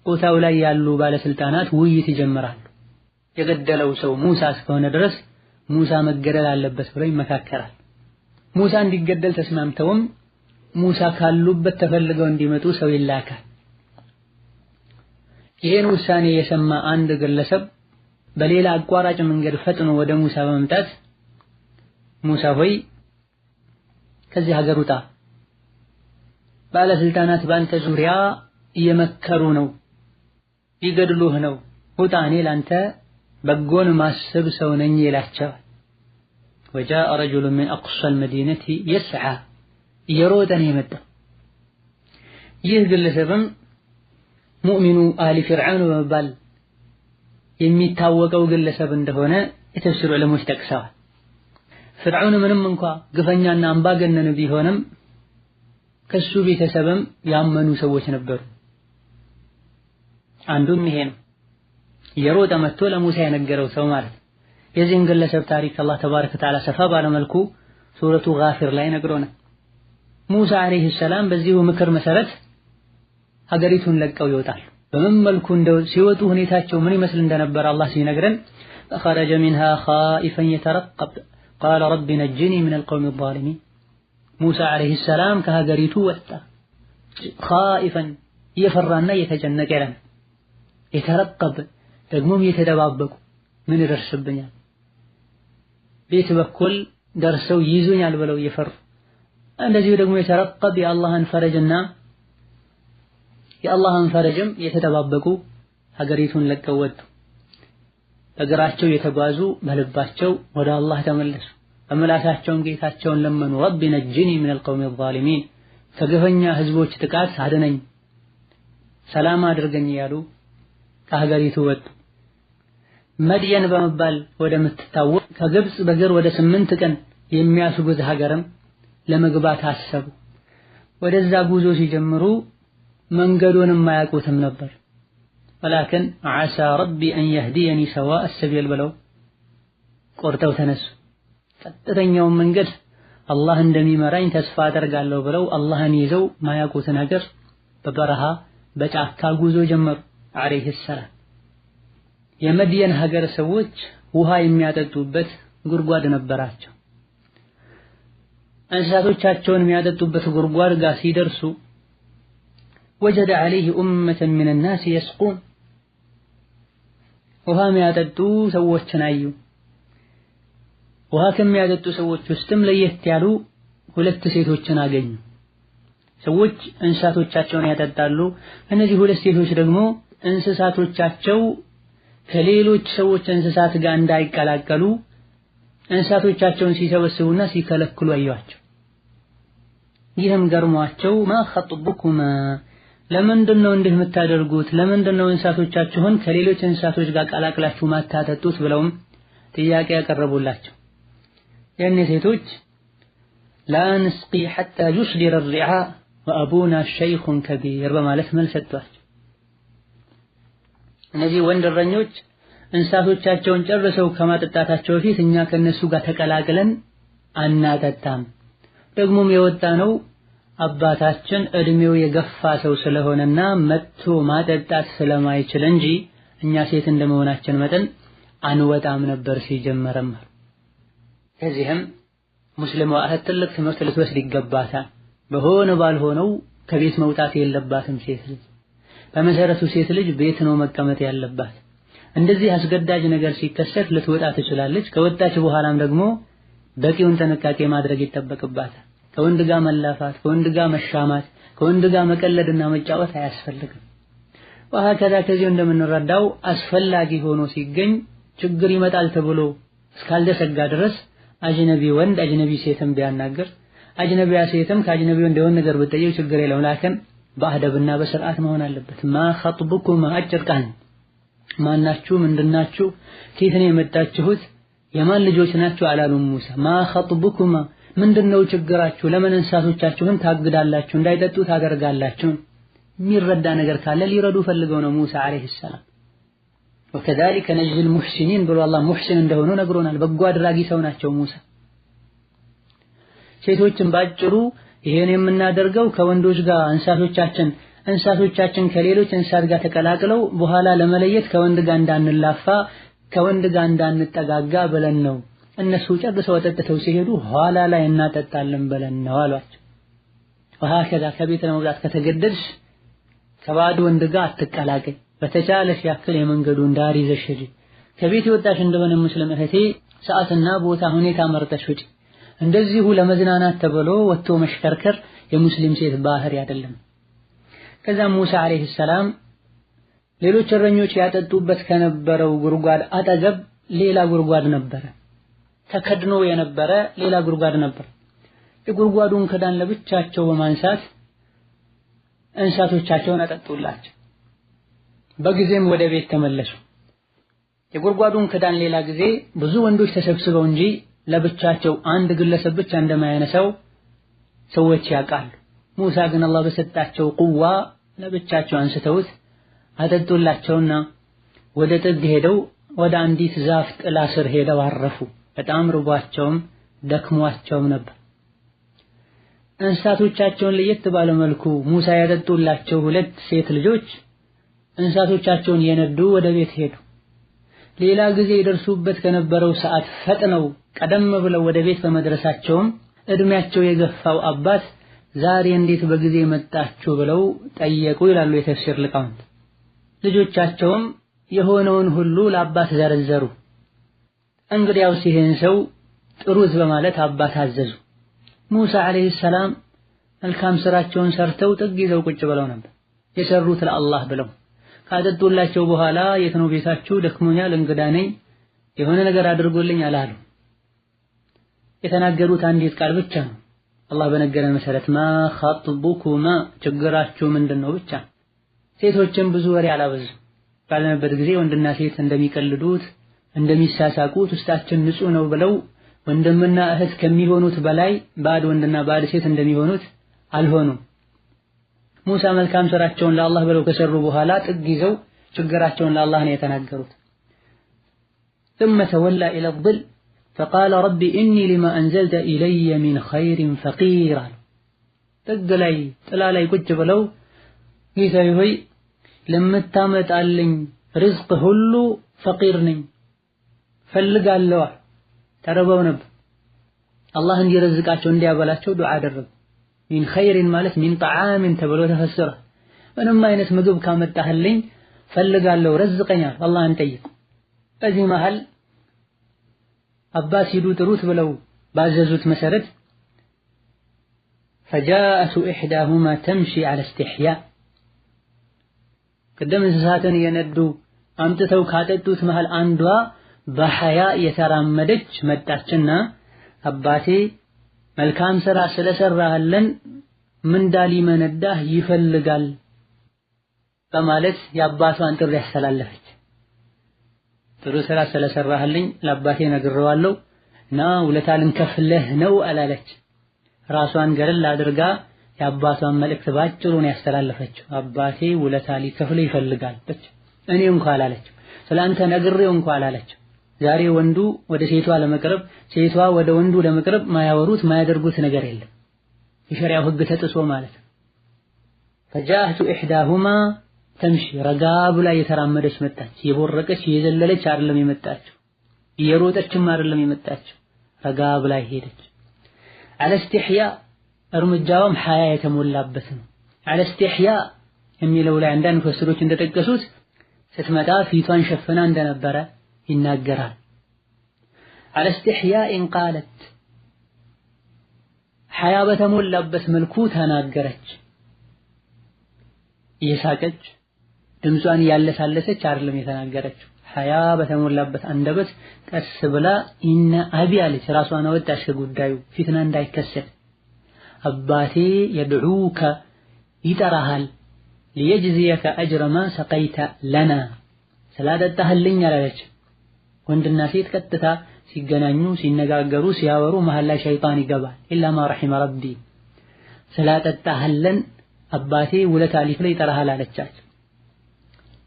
ቦታው ላይ ያሉ ባለስልጣናት ውይይት ይጀምራሉ። የገደለው ሰው ሙሳ እስከሆነ ድረስ ሙሳ መገደል አለበት ብለው ይመካከራል። ሙሳ እንዲገደል ተስማምተውም ሙሳ ካሉበት ተፈልገው እንዲመጡ ሰው ይላካል። ይሄን ውሳኔ የሰማ አንድ ግለሰብ በሌላ አቋራጭ መንገድ ፈጥኖ ወደ ሙሳ በመምጣት ሙሳ ሆይ ከዚህ ሀገር ውጣ፣ ባለስልጣናት ባንተ ዙሪያ እየመከሩ ነው፣ ሊገድሉህ ነው፣ ውጣ፣ እኔ ላንተ በጎን ማሰብ ሰው ነኝ ይላቸዋል። ወጃአ ረጁሉ ሚን አቅሷል መዲነቲ የስዓ እየሮጠ ነው የመጣው። ይህ ግለሰብም ሙእሚኑ አሊ ፊርዓውን በመባል የሚታወቀው ግለሰብ እንደሆነ የተፍሲር ዑለሞች ጠቅሰዋል። ፍርዓውን ምንም እንኳ ግፈኛና አምባገነን ቢሆንም ከሱ ቤተሰብም ያመኑ ሰዎች ነበሩ። አንዱም ይሄ ነው፣ እየሮጠ መጥቶ ለሙሳ የነገረው ሰው ማለት። የዚህን ግለሰብ ታሪክ አላህ ተባረከ ወተዓላ ሰፋ ባለመልኩ ሱረቱ ጋፊር ላይ ነግሮናል። ሙሳ አለይሂ ሰላም በዚሁ ምክር መሰረት ሀገሪቱን ለቀው ይወጣሉ። በምን መልኩ እንደው ሲወጡ ሁኔታቸው ምን ይመስል እንደነበር አላህ ሲነግረን ፈኸረጀ ሚንሃ ኻኢፈን የተረቀብ ቃለ ረቢ ነጅኒ ሚነል ቀውሚ ዛሊሚን። ሙሳ አለይሂ ሰላም ከሀገሪቱ ወጣ ኻኢፈን እየፈራና እየተጨነቀ ያለ የተረቀብ ደግሞም እየተደባበቁ ምን ይደርስብኛል ቤት በኩል ደርሰው ይዙኛል ብለው እየፈሩ እንደዚሁ ደግሞ የተረቀብ የአላህን ፈረጅና የአላህን ፈረጅም የተጠባበቁ ሀገሪቱን ለቀው ወጡ። በእግራቸው የተጓዙ በልባቸው ወደ አላህ ተመለሱ። በምላሳቸውም ጌታቸውን ለመኑ። ረቢ ነጅኒ ሚነል ቀውሚ ዛሊሚን፣ ከግፈኛ ህዝቦች ጥቃት አድነኝ፣ ሰላም አድርገኝ እያሉ ከሀገሪቱ ወጡ። መድየን በመባል ወደምትታወቅ ከግብፅ በእግር ወደ 8 ቀን የሚያስጉዝ ሀገርም ለመግባት አሰቡ። ወደዛ ጉዞ ሲጀምሩ መንገዱንም አያውቁትም ነበር። ወላኪን ዓሳ ረቢ አን የህዲየኒ ሰዋአ ሰቢል ብለው ቆርጠው ተነሱ። ቀጥተኛውን መንገድ አላህ እንደሚመራኝ ተስፋ አደርጋለሁ ብለው አላህን ይዘው ማያውቁትን ሀገር በበረሃ በጫካ ጉዞ ጀመሩ አለይሂ ሰላም። የመድየን ሀገር ሰዎች ውሃ የሚያጠጡበት ጉድጓድ ነበራቸው። እንስሳቶቻቸውን የሚያጠጡበት ጉድጓድ ጋር ሲደርሱ ወጀደ ዐለይሂ ኡመተን ሚነ ናስ የስቁን፣ ውሃ የሚያጠጡ ሰዎችን አዩ። ውሃ ከሚያጠጡ ሰዎች ውስጥም ለየት ያሉ 2 ሴቶችን አገኙ። ሰዎች እንስሳቶቻቸውን ያጠጣሉ። እነዚህ 2 ሴቶች ደግሞ እንስሳቶቻቸው ከሌሎች ሰዎች እንስሳት ጋር እንዳይቀላቀሉ እንስሳቶቻቸውን ሲሰበስቡና ሲከለክሉ አዩአቸው። ይህም ገርሟቸው ማ ኸጥቡኩማ ለምንድነው እንዲህ የምታደርጉት? ለምንድነው እንስሳቶቻችሁን ከሌሎች እንስሳቶች ጋር ቀላቅላችሁ ማታጠጡት? ብለውም ጥያቄ ያቀረቡላቸው። ያኔ ሴቶች ላ ንስቂ ሐታ ዩስዲረ الرعاء ወአቡና ሸይኹን ከቢር በማለት መልስ ሰጥቷቸው፣ እነዚህ ወንድ እረኞች እንስሳቶቻቸውን ጨርሰው ከማጠጣታቸው በፊት እኛ ከነሱ ጋር ተቀላቅለን አናጠጣም፣ ደግሞም የወጣ ነው አባታችን እድሜው የገፋ ሰው ስለሆነና መጥቶ ማጠጣት ስለማይችል እንጂ እኛ ሴት እንደመሆናችን መጠን አንወጣም ነበር ሲጀመረም። ከዚህም ሙስሊም እህት ትልቅ ትምህርት ልትወስድ ይገባታል። በሆነ ባልሆነው ከቤት መውጣት የለባትም ሴት ልጅ። በመሰረቱ ሴት ልጅ ቤት ነው መቀመጥ ያለባት። እንደዚህ አስገዳጅ ነገር ሲከሰት ልትወጣ ትችላለች። ከወጣች በኋላም ደግሞ በቂውን ጥንቃቄ ማድረግ ይጠበቅባታል። ከወንድ ጋር መላፋት፣ ከወንድ ጋር መሻማት፣ ከወንድ ጋር መቀለድና መጫወት አያስፈልግም። ወሀከዛ ከዚህ እንደምንረዳው አስፈላጊ ሆኖ ሲገኝ ችግር ይመጣል ተብሎ እስካልተሰጋ ድረስ አጅነቢ ወንድ አጅነቢ ሴትም ቢያናገር፣ አጅነቢያ ሴትም ከአጅነቢ ወንድ የሆነ ነገር ብትጠይቅ ችግር የለውም። ላኪን በአደብና በስርዓት መሆን አለበት። ማ ኸጥቡኩማ አጭርቃን ማናችሁ? ምንድናችሁ? ከየት ነው የመጣችሁት? የማን ልጆች ናችሁ? አላሉም ሙሳ። ማ ኸጥቡኩማ ምንድነው ችግራችሁ? ለምን እንስሳቶቻችሁን ታግዳላችሁ? እንዳይጠጡ ታደርጋላችሁ? የሚረዳ ነገር ካለ ሊረዱ ፈልገው ነው ሙሳ አለይሂ ሰላም። ወከዛሊከ ነጅል ሙህሲኒን ብሎ አላህ ሙህሲን እንደሆኑ ነግሮናል። በጎ አድራጊ ሰው ናቸው ሙሳ። ሴቶችን ባጭሩ ይሄን የምናደርገው ከወንዶች ጋር እንስሳቶቻችን ከሌሎች እንስሳት ጋር ተቀላቅለው በኋላ ለመለየት ከወንድ ጋር እንዳንላፋ ከወንድ ጋር እንዳንጠጋጋ ብለን ነው። እነሱ ጨርሰው ወጠጥተው ሲሄዱ ኋላ ላይ እናጠጣለን ብለን ነው አሏቸው። ወሀከዛ ከቤት ለመውጣት ከተገደድሽ ከባዶ ወንድ ጋር አትቀላቀይ። በተቻለሽ ያክል የመንገዱን ዳር ይዘሽ ሂጂ። ከቤት የወጣሽ እንደሆነ ሙስሊም እህቴ ሰዓትና ቦታ ሁኔታ መርጠሽ ውጪ። እንደዚሁ ለመዝናናት ተብሎ ወጥቶ መሽከርከር የሙስሊም ሴት ባህሪ አይደለም። ከዛም ሙሳ አለይሂ ሰላም ሌሎች እረኞች ያጠጡበት ከነበረው ጉድጓድ አጠገብ ሌላ ጉድጓድ ነበረ። ተከድኖ የነበረ ሌላ ጉድጓድ ነበር። የጉድጓዱን ክዳን ለብቻቸው በማንሳት እንስሳቶቻቸውን አጠጡላቸው። በጊዜም ወደ ቤት ተመለሱ። የጉድጓዱን ክዳን ሌላ ጊዜ ብዙ ወንዶች ተሰብስበው እንጂ ለብቻቸው አንድ ግለሰብ ብቻ እንደማያነሳው ሰዎች ያውቃሉ። ሙሳ ግን አላህ በሰጣቸው ቁዋ ለብቻቸው አንስተውት አጠጡላቸውና ወደ ጥግ ሄደው ወደ አንዲት ዛፍ ጥላ ስር ሄደው አረፉ። በጣም ርቧቸውም ደክሟቸውም ነበር። እንስሳቶቻቸውን ለየት ባለ መልኩ ሙሳ ያጠጡላቸው ሁለት ሴት ልጆች እንስሳቶቻቸውን የነዱ ወደ ቤት ሄዱ። ሌላ ጊዜ ይደርሱበት ከነበረው ሰዓት ፈጥነው ቀደም ብለው ወደ ቤት በመድረሳቸውም እድሜያቸው የገፋው አባት ዛሬ እንዴት በጊዜ መጣችሁ ብለው ጠየቁ ይላሉ የተፍሲር ሊቃውንት። ልጆቻቸውም የሆነውን ሁሉ ለአባት ዘረዘሩ። እንግዲያውስ ይሄን ሰው ጥሩት በማለት አባት አዘዙ። ሙሳ አለይሂ ሰላም መልካም ስራቸውን ሰርተው ጥግ ይዘው ቁጭ ብለው ነበር። የሰሩት ለአላህ ብለው ካጠጡላቸው በኋላ የት ነው ቤታችሁ? ደክሞኛል፣ እንግዳ ነኝ፣ የሆነ ነገር አድርጎልኝ አላሉ። የተናገሩት አንዲት ቃል ብቻ ነው። አላህ በነገረን መሰረት ማ ኸጥቡኩማ ችግራችሁ ምንድነው ብቻ። ሴቶችን ብዙ ወሬ አላበዙ። ባለንበት ጊዜ ወንድና ሴት እንደሚቀልዱት እንደሚሳሳቁት ውስጣችን ንጹህ ነው ብለው ወንድምና እህት ከሚሆኑት በላይ ባድ ወንድና ባድ ሴት እንደሚሆኑት አልሆኑም። ሙሳ መልካም ስራቸውን ለአላህ ብለው ከሰሩ በኋላ ጥግ ይዘው ችግራቸውን ለአላህ ነው የተናገሩት። ثم تولى إلى الظل فقال رب إني لما أنزلت إلي من خير فقير ጥግ ላይ ጥላ ላይ ቁጭ ብለው ጌታዬ ሆይ ለምታመጣልኝ ርዝቅ ሁሉ ፈቂር ነኝ ፈልጋለሁ። ተረበው ነበር። አላህ እንዲረዝቃቸው እንዲያበላቸው ዱዓ አደረጉ። ሚን ኸይሪን ማለት ሚን ጣዓምን ተብሎ ተፈሰረ። ምንም አይነት ምግብ ካመጣህልኝ ፈልጋለሁ፣ ረዝቀኛል፣ አላህን ጠይቁ። በዚህ መሃል አባስ ሂዱ ጥሩት ብለው ባዘዙት መሰረት فجاءت إحداهما تمشي على استحياء قدام እንስሳትን የነዱ አምጥተው ካጠጡት መሃል አንዷ በሐያ የተራመደች መጣችና አባቴ መልካም ስራ ስለሰራህልን ምንዳ ሊመነዳህ ይፈልጋል በማለት የአባቷን ጥሪ ያስተላለፈች። ጥሩ ስራ ስለሰራህልኝ ለአባቴ ነግሬዋለሁ እና ውለታ ልንከፍልህ ነው አላለች። ራሷን ገለል አድርጋ የአባቷን መልእክት ባጭሩ ነው ያስተላለፈችው። አባቴ ውለታ ሊከፍል ይፈልጋል ብቻ እኔ እንኳን አላለችው። ስላንተ ነግሬው እንኳን አላለችው። ዛሬ ወንዱ ወደ ሴቷ ለመቅረብ ሴቷ ወደ ወንዱ ለመቅረብ ማያወሩት ማያደርጉት ነገር የለም። የሸሪዓው ህግ ተጥሶ ማለት ነው። فجاءت احداهما تمشي ረጋ ብላ የተራመደች መጣች። የቦረቀች የዘለለች አይደለም የመጣችው፣ የሮጠችም አይደለም የመጣችው፣ ረጋ ብላ ሄደች። على استحياء እርምጃውም ሐያ የተሞላበት ነው። على استحياء የሚለው ላይ አንዳንድ ሙፈሲሮች እንደጠቀሱት ስትመጣ ፊቷን ሸፍና እንደነበረ ይናገራል። على استحياء قالت ሐያ በተሞላበት መልኩ ተናገረች። እየሳቀች ድምጿን ያለሳለሰች አይደለም የተናገረችው። ሐያ በተሞላበት አንደበት ቀስ ብላ ኢነ አቢ አለች። ራሷን አወጣች ጉዳዩ ፊትና እንዳይከሰት። አባቴ የድዑከ ይጠራሃል ليجزيك أجر ما سقيت لنا ስላጠጣህልኝ አለች። ወንድና ሴት ቀጥታ ሲገናኙ ሲነጋገሩ ሲያወሩ መሃል ላይ ሸይጣን ይገባል። ኢላ ማ ረሒመ ረቢ ስላጠጣህልን አባቴ ውለታ ሊክፈል ይጠራሃል አለቻቸው።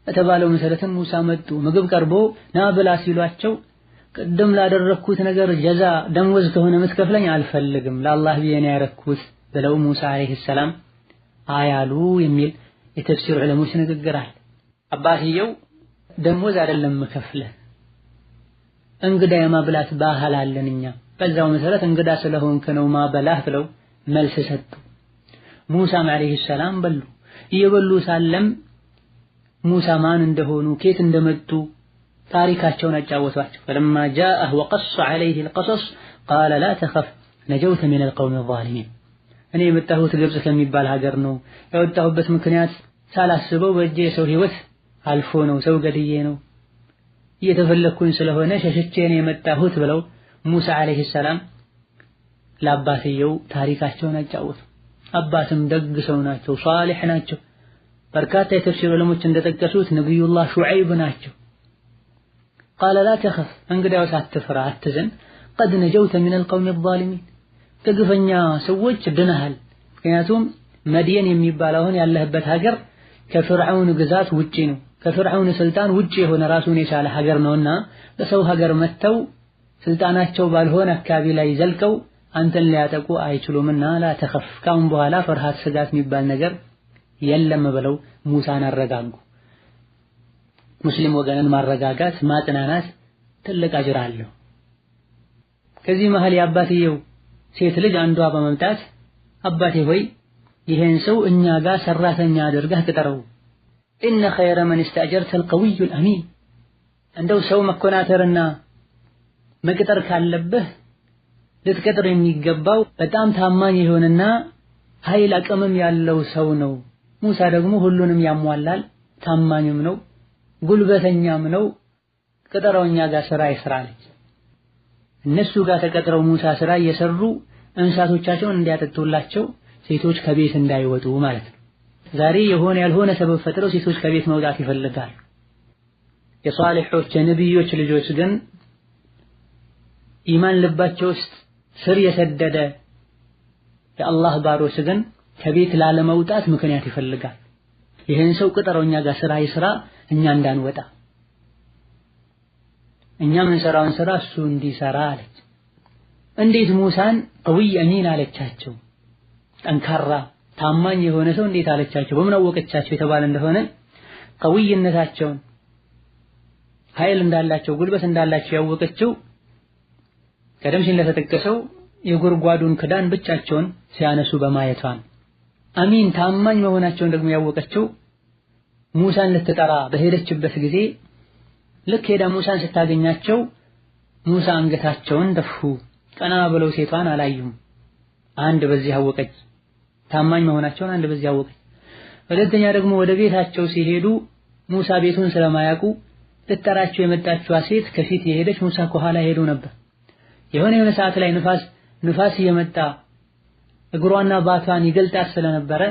በተባለው መሰረትም ሙሳ መጡ። ምግብ ቀርቦ ና ብላ ሲሏቸው ቅድም ላደረኩት ነገር ጀዛ ደምወዝ ከሆነ መስከፍለኝ አልፈልግም ለአላህ ብዬ ነው ያረኩት ብለው ሙሳ አለይሂ ሰላም አያሉ የሚል የተፍሲር ዑለሞች ንግግር አለ። አባትየው ደምወዝ አይደለም መከፍለ እንግዳ የማብላት ባህል አለን እኛ፣ በዛው መሰረት እንግዳ ስለሆንክ ነው ማበላህ ብለው መልስ ሰጡ። ሙሳም አለይሂ ሰላም በሉ። እየበሉ ሳለም ሙሳ ማን እንደሆኑ ከየት እንደመጡ ታሪካቸውን አጫወቷቸው። فلما جاءه وقص عليه القصص قال لا تخف نجوت من القوم الظالمين እኔ የመጣሁት ግብጽ ከሚባል ሀገር ነው። የወጣሁበት ምክንያት ሳላስበው በእጄ የሰው ህይወት አልፎ ነው፣ ሰው ገድዬ ነው፣ እየተፈለኩኝ ስለሆነ ሸሽቼ ነው የመጣሁት ብለው ሙሳ አለይሂ ሰላም ለአባትየው ታሪካቸውን አጫወቱ። አባትም ደግ ሰው ናቸው፣ ሷሊህ ናቸው። በርካታ የተፍሲር ዑለሞች እንደጠቀሱት ነብዩላህ ሹዐይብ ናቸው። قال لا تخف እንግዳው ሳትፈራ አትዘን قد نجوت من القوم الظالمين ከግፈኛ ሰዎች ድነሃል። ምክንያቱም መድየን የሚባለውን ያለህበት ሀገር ከፍርዓውን ግዛት ውጪ ነው፣ ከፍርዓውን ስልጣን ውጪ የሆነ ራሱን የቻለ ሀገር ነውና በሰው ሀገር መተው ስልጣናቸው ባልሆነ አካባቢ ላይ ዘልቀው አንተን ሊያጠቁ አይችሉምና ላ ተኸፍ ካሁን በኋላ ፍርሃት ስጋት የሚባል ነገር የለም ብለው ሙሳን አረጋጉ። ሙስሊም ወገንን ማረጋጋት ማጥናናት ትልቅ አጅር አለው። ከዚህ መሃል የአባትየው ሴት ልጅ አንዷ በመምጣት አባቴ ሆይ ይሄን ሰው እኛ ጋር ሰራተኛ አድርገህ ቅጠረው፣ ኢነ ኸይረ መን استأجرت القوي الأمين እንደው ሰው መኮናተርና መቅጠር ካለብህ ልትቀጥር የሚገባው በጣም ታማኝ የሆነና ኃይል አቅምም ያለው ሰው ነው። ሙሳ ደግሞ ሁሉንም ያሟላል፣ ታማኝም ነው፣ ጉልበተኛም ነው። ቅጠረው እኛ ጋር ስራ ይስራል። እነሱ ጋር ተቀጥረው ሙሳ ስራ እየሰሩ እንስሳቶቻቸውን እንዲያጠጡላቸው ሴቶች ከቤት እንዳይወጡ ማለት ነው። ዛሬ የሆነ ያልሆነ ሰበብ ፈጥረው ሴቶች ከቤት መውጣት ይፈልጋል። የሷሊሖች የነብዮች ልጆች ግን ኢማን ልባቸው ውስጥ ስር የሰደደ የአላህ ባሮች ግን ከቤት ላለመውጣት ምክንያት ይፈልጋል። ይሄን ሰው ቅጠረው እኛ ጋር ስራ ይስራ፣ እኛ እንዳንወጣ፣ እኛ ምን ሰራውን ስራ እሱ እንዲሰራ አለች። እንዴት ሙሳን ቀውይ አሚን አለቻቸው? ጠንካራ ታማኝ የሆነ ሰው እንዴት አለቻቸው? በምን አወቀቻቸው የተባለ እንደሆነ ቀውይነታቸውን ኃይል እንዳላቸው ጉልበት እንዳላቸው ያወቀችው ቀደም ሲል እንደተጠቀሰው የጉርጓዱን ክዳን ብቻቸውን ሲያነሱ በማየቷ። አሚን ታማኝ መሆናቸውን ደግሞ ያወቀችው ሙሳን ልትጠራ በሄደችበት ጊዜ ልክ ሄዳ ሙሳን ስታገኛቸው ሙሳ አንገታቸውን ደፉ፣ ቀና ብለው ሴቷን አላዩም። አንድ በዚህ አወቀች ታማኝ መሆናቸውን፣ አንድ በዚህ አወቀች። ሁለተኛ ደግሞ ወደ ቤታቸው ሲሄዱ ሙሳ ቤቱን ስለማያውቁ ልትጠራቸው የመጣችዋ ሴት ከፊት የሄደች ሙሳ ከኋላ ሄዱ ነበር። የሆነ ሰዓት ላይ ንፋስ እየመጣ እግሯና ባቷን ይገልጣት ስለነበረ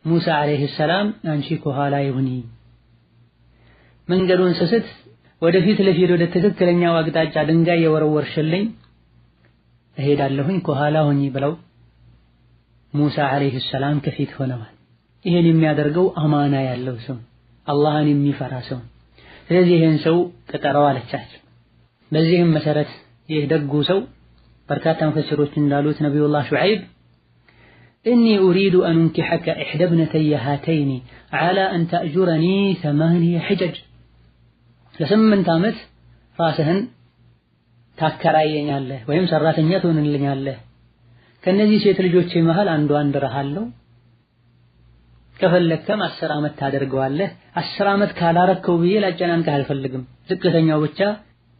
ሙሳ አለይሂ ሰላም አንቺ ከኋላ ይሁኒ፣ መንገዱን ስስት ወደፊት ለፊት ወደ ትክክለኛው አቅጣጫ ድንጋይ የወረወርሽልኝ እሄዳለሁኝ ከኋላ ሁኚ ብለው ሙሳ አለይሂ ሰላም ከፊት ሆነዋል። ይሄን የሚያደርገው አማና ያለው ሰው፣ አላህን የሚፈራ ሰው። ስለዚህ ይሄን ሰው ቅጠረው አለቻቸው። በዚህም መሰረት ይህ ደጉ ሰው በርካታ ሙፈሲሮች እንዳሉት ነብዩላህ ሹዐይብ ኢኒ ኡሪዱ አን እንኪሐከ ኢሕዳ ብነተየ ሃተይኒ ዐላ አን ተእጁረኒ 8 ሒጀጅ፣ ለ8 ዓመት ራስህን ታከራየኛለህ ወይም ሰራተኛ ትሆንልኛለህ፣ ከነዚህ ሴት ልጆቼ መሃል አንዷን ድረሃለሁ፣ ከፈለከም 10 ዓመት ታደርገዋለህ። 10 ዓመት ካላረከው ብዬ ላጨናንቅህ አልፈልግም፣ ዝቅተኛው ብቻ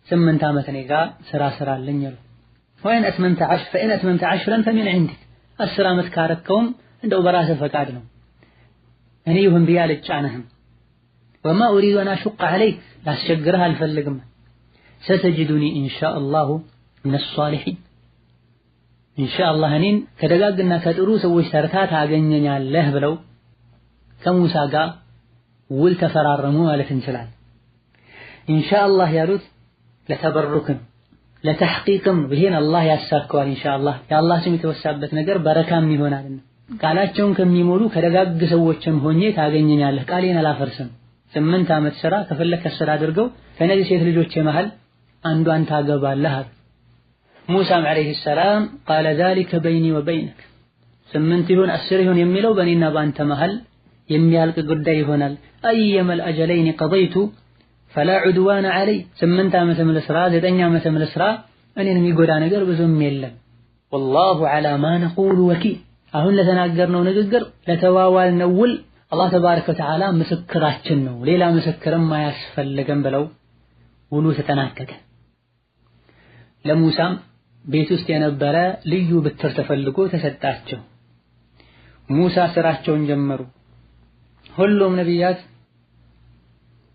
8 ዓመት እኔ ጋር ስራ አለኝ አሉ። ወይን አትመምተ 10 ፈሚን ዐንዲክ፣ 10 ዓመት ካረከውም እንደው በራስህ ፈቃድ ነው፣ እኔ ይሁን ብዬ አልጫነህም። ወማ ኡሪዱ አን አሹቀ ዐለይክ፣ ላስቸግርህ አልፈልግም። ሰተጅዱኒ ኢንሻአላሁ ሚነ ሷሊሒን፣ ኢንሻአላህ እኔን ከደጋግና ከጥሩ ሰዎች ተርታ ታገኘኛለህ ብለው ከሙሳ ጋር ውል ተፈራረሙ ማለት እንችላለን። ኢንሻአላህ ያሉት ለተበሩክም ለተሕቂቅም ይሄን አላህ ያሳካዋል። ኢንሻአላህ የአላህ ስም የተወሳበት ነገር በረካም ይሆናልና ቃላቸውን ከሚሞሉ ከደጋግ ሰዎችም ሆኜ ታገኘኛለህ፣ ቃሌን አላፈርስም። 8 ዓመት ስራ ከፈለክ ስራ አድርገው ከነዚህ ሴት ልጆች መሃል አንዷን ታገባለህ አሉ። ሙሳም አለይሂ ሰላም ቃለ ዛሊከ በይኒ ወበይነክ፣ 8 ይሁን 10 ይሁን የሚለው በእኔና በአንተ መሃል የሚያልቅ ጉዳይ ይሆናል። አየመል አጀለይን ቀضይቱ ፈላ ዑድዋነ ዐለይ፣ 8 ዓመትም ልስራ 9 ዓመትም ልስራ እኔን የሚጎዳ ነገር ብዙም የለም። ወላሁ ዐላ ማ ነቁሉ ወኪል፣ አሁን ለተናገርነው ንግግር ለተዋዋልነው ውል አላህ ተባረከ ወተዓላ ምስክራችን ነው፣ ሌላ ምስክርም አያስፈልግም ብለው ውሉ ተጠናቀቀ። ለሙሳም ቤት ውስጥ የነበረ ልዩ ብትር ተፈልጎ ተሰጣቸው። ሙሳ ስራቸውን ጀመሩ። ሁሉም ነቢያት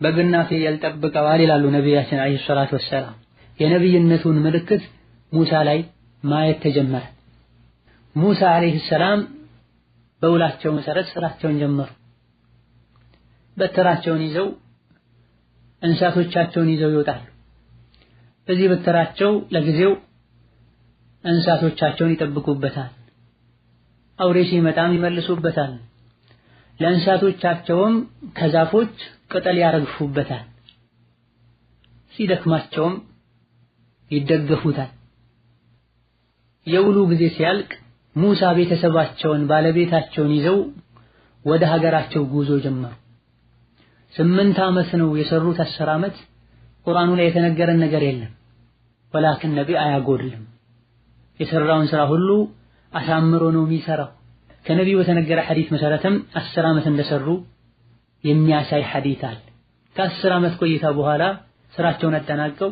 በግና ፍየል ጠብቀዋል ይላሉ ነቢያችን አለይሂ ሰላቱ ወሰላም። የነቢይነቱን ምልክት ሙሳ ላይ ማየት ተጀመረ። ሙሳ አለይሂ ሰላም በውላቸው መሰረት ስራቸውን ጀመሩ። በትራቸውን ይዘው እንስሳቶቻቸውን ይዘው ይወጣሉ። በዚህ በትራቸው ለጊዜው እንስሳቶቻቸውን ይጠብቁበታል፣ አውሬ ሲመጣም ይመልሱበታል። ለእንስሳቶቻቸውም ከዛፎች ቅጠል ያረግፉበታል፣ ሲደክማቸውም ይደገፉታል። የውሉ ጊዜ ሲያልቅ ሙሳ ቤተሰባቸውን ባለቤታቸውን ይዘው ወደ ሀገራቸው ጉዞ ጀመሩ። 8 ዓመት ነው የሰሩት። 10 ዓመት ቁርአኑ ላይ የተነገረን ነገር የለም። ወላኪን ነቢ አያጎድልም፣ የሰራውን ስራ ሁሉ አሳምሮ ነው የሚሰራው። ከነቢዩ በተነገረ ሐዲስ መሰረትም 10 ዓመት እንደሰሩ የሚያሳይ ሐዲስ አለ። ከ10 ዓመት ቆይታ በኋላ ስራቸውን አጠናቀው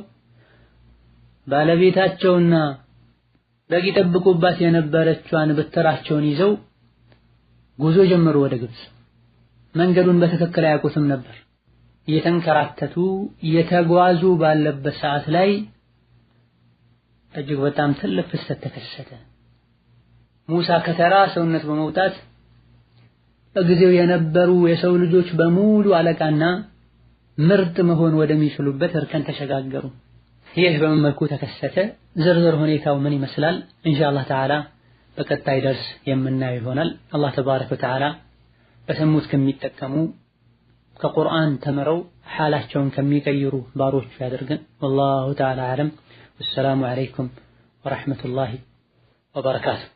ባለቤታቸውና በግ ይጠብቁባት የነበረችዋን በትራቸውን ይዘው ጉዞ ጀመሩ ወደ ግብጽ። መንገዱን በትክክል አያውቁትም ነበር። እየተንከራተቱ እየተጓዙ ባለበት ሰዓት ላይ እጅግ በጣም ትልቅ ክስተት ተከሰተ። ሙሳ ከተራ ሰውነት በመውጣት በጊዜው የነበሩ የሰው ልጆች በሙሉ አለቃና ምርጥ መሆን ወደሚችሉበት እርከን ተሸጋገሩ። ይህ በምን መልኩ ተከሰተ? ዝርዝር ሁኔታው ምን ይመስላል? ኢንሻአላህ ተዓላ በቀጣይ ደርስ የምናየው ይሆናል። አላህ ተባረከ ወተዓላ በሰሙት ከሚጠቀሙ ከቁርአን ተምረው ሐላቸውን ከሚቀይሩ ባሮቹ ያድርገን። ወላሁ ተዓላ አዕለም። ወሰላሙ ዐለይኩም ወረሕመቱላሂ ወበረካቱሁ።